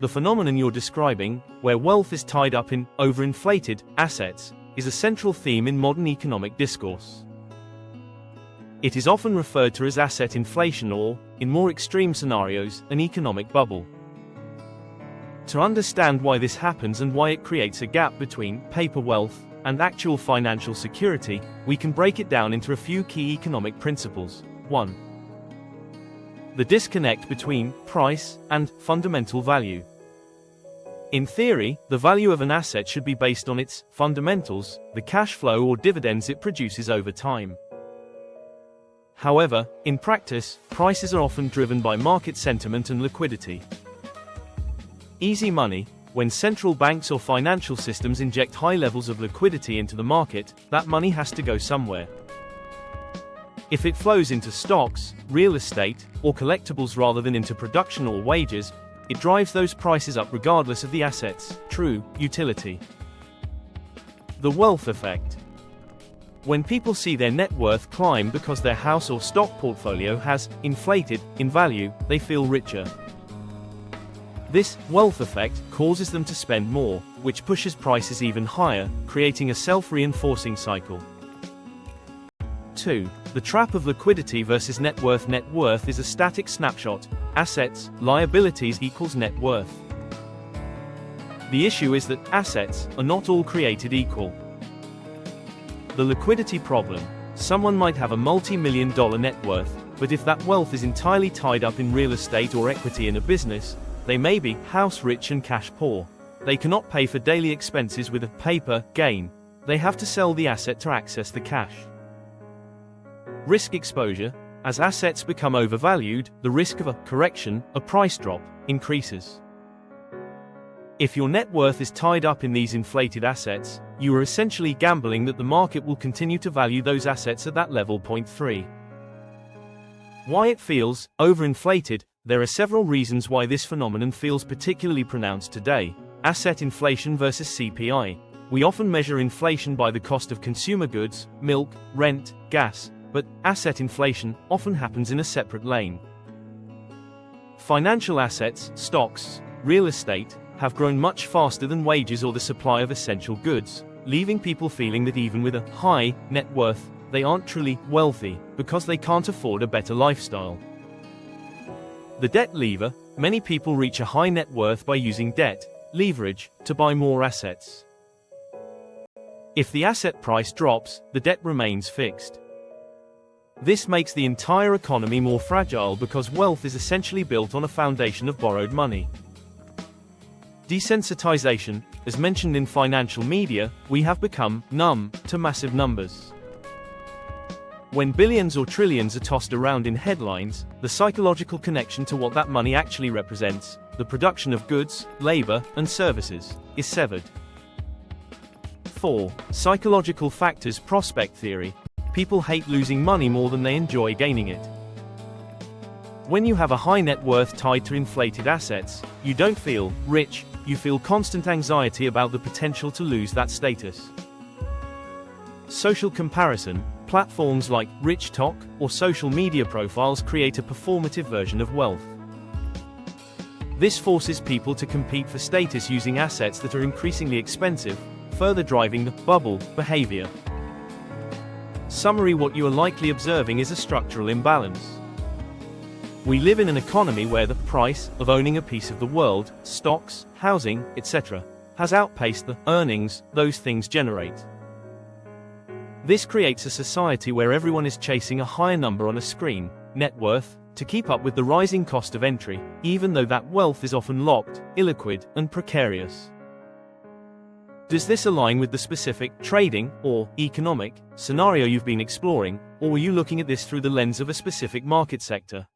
The phenomenon you're describing, where wealth is tied up in overinflated assets, is a central theme in modern economic discourse. It is often referred to as asset inflation or, in more extreme scenarios, an economic bubble. To understand why this happens and why it creates a gap between paper wealth and actual financial security, we can break it down into a few key economic principles. 1. The disconnect between price and fundamental value. In theory, the value of an asset should be based on its fundamentals, the cash flow or dividends it produces over time. However, in practice, prices are often driven by market sentiment and liquidity. Easy money. When central banks or financial systems inject high levels of liquidity into the market, that money has to go somewhere. If it flows into stocks, real estate, or collectibles rather than into production or wages, it drives those prices up regardless of the asset's true utility. The wealth effect. When people see their net worth climb because their house or stock portfolio has inflated in value, they feel richer. This wealth effect causes them to spend more, which pushes prices even higher, creating a self-reinforcing cycle. 2. The trap of liquidity versus net worth. Net worth is a static snapshot. Assets, liabilities equals net worth. The issue is that assets are not all created equal. The liquidity problem. Someone might have a multi-million-dollar net worth, but if that wealth is entirely tied up in real estate or equity in a business, they may be house rich and cash poor. They cannot pay for daily expenses with a paper gain. They have to sell the asset to access the cash. Risk exposure. As assets become overvalued, the risk of a correction, a price drop, increases. If your net worth is tied up in these inflated assets, you are essentially gambling that the market will continue to value those assets at that level. 3. Why it feels overinflated. There are several reasons why this phenomenon feels particularly pronounced today. Asset inflation versus CPI. We often measure inflation by the cost of consumer goods, milk, rent, gas, but asset inflation often happens in a separate lane. Financial assets, stocks, real estate, have grown much faster than wages or the supply of essential goods, leaving people feeling that even with a high net worth, they aren't truly wealthy, because they can't afford a better lifestyle. The debt lever. Many people reach a high net worth by using debt, leverage, to buy more assets. If the asset price drops, the debt remains fixed. This makes the entire economy more fragile because wealth is essentially built on a foundation of borrowed money. Desensitization. As mentioned in financial media, we have become numb to massive numbers. When billions or trillions are tossed around in headlines, the psychological connection to what that money actually represents, the production of goods, labor, and services, is severed. 4. Psychological factors. Prospect theory. People hate losing money more than they enjoy gaining it. When you have a high net worth tied to inflated assets, you don't feel rich, you feel constant anxiety about the potential to lose that status. Social comparison. Platforms like Rich Talk or social media profiles create a performative version of wealth. This forces people to compete for status using assets that are increasingly expensive, further driving the bubble behavior. Summary. What you are likely observing is a structural imbalance. We live in an economy where the price of owning a piece of the world, stocks, housing, etc., has outpaced the earnings those things generate. This creates a society where everyone is chasing a higher number on a screen, net worth, to keep up with the rising cost of entry, even though that wealth is often locked, illiquid, and precarious. Does this align with the specific trading or economic scenario you've been exploring, or were you looking at this through the lens of a specific market sector?